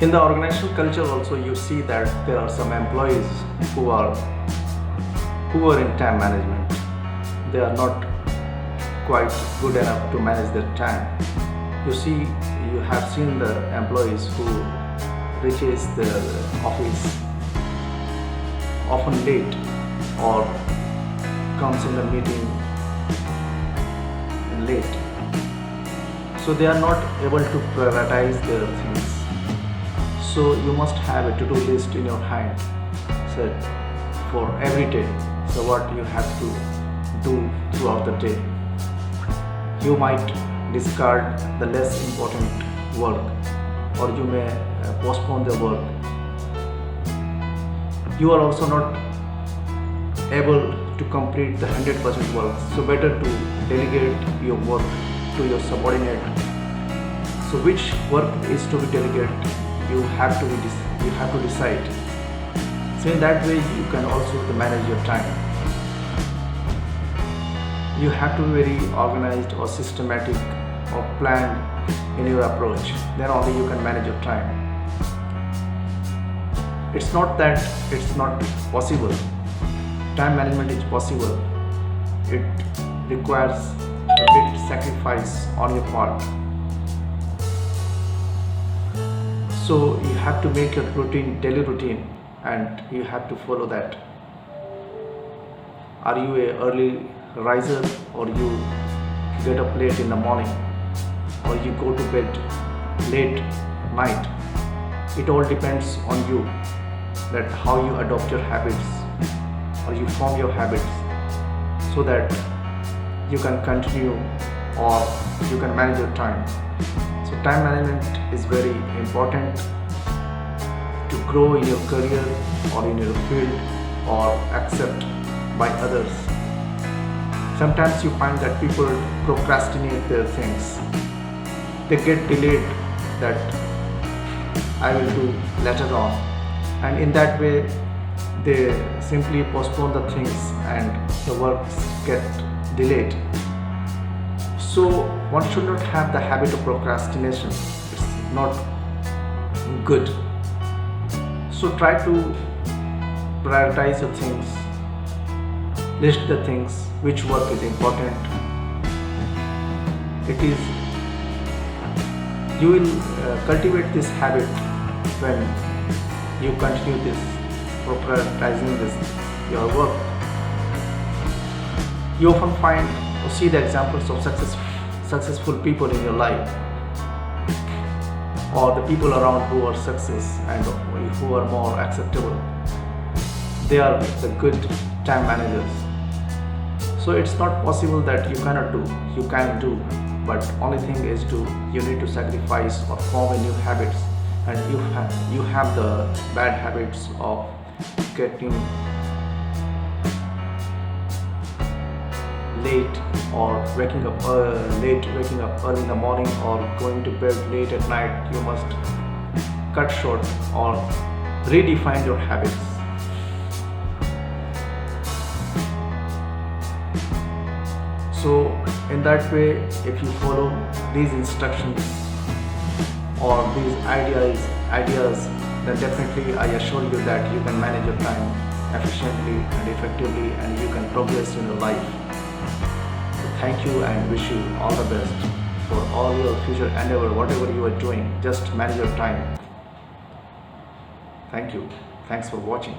In the organizational culture also, you see that there are some employees who are poor in time management. They are not quite good enough to manage their time. You see, you have seen the employees who reaches their office often late or comes in the meeting late. So they are not able to prioritize their things. So you must have a to-do list in your hand set for every day. So what you have to do throughout the day. You might discard the less important work, or you may postpone the work. You are also not able to complete the 100% work, so better to delegate your work to your subordinate. So which work is to be delegated, you have to decide. So in that way you can also manage your time. You have to be very organized or systematic or planned in your approach. Then only you can manage your time. It's not that it's not possible. Time management is possible. It requires a big sacrifice on your part. So you have to make your daily routine, and you have to follow that. Are you a early riser, or you get up late in the morning, or you go to bed late night? It all depends on you, that how you adopt your habits or you form your habits, so that you can continue or you can manage your time. So time management is very important to grow in your career or in your field or accept by others. Sometimes you find that people procrastinate their things. They get delayed, that I will do later on, and in that way they simply postpone the things and the works get delayed. So one should not have the habit of procrastination. It's not good. So try to prioritize your things, list the things, which work is important. You will cultivate this habit when you continue this prioritizing your work. You often find or see the examples of successful people in your life, or the people around who are success and who are more acceptable. They are the good time managers. So it's not possible that you cannot do. You can do, but only thing is you need to sacrifice or form a new habits. And you have the bad habits of getting late or waking up early in the morning, or going to bed late at night. You must cut short or redefine your habits. So in that way, if you follow these instructions or these ideas, then definitely I assure you that you can manage your time efficiently and effectively, and you can progress in your life. So thank you, and wish you all the best for all your future endeavor. Whatever you are doing, just manage your time. Thank you. Thanks for watching.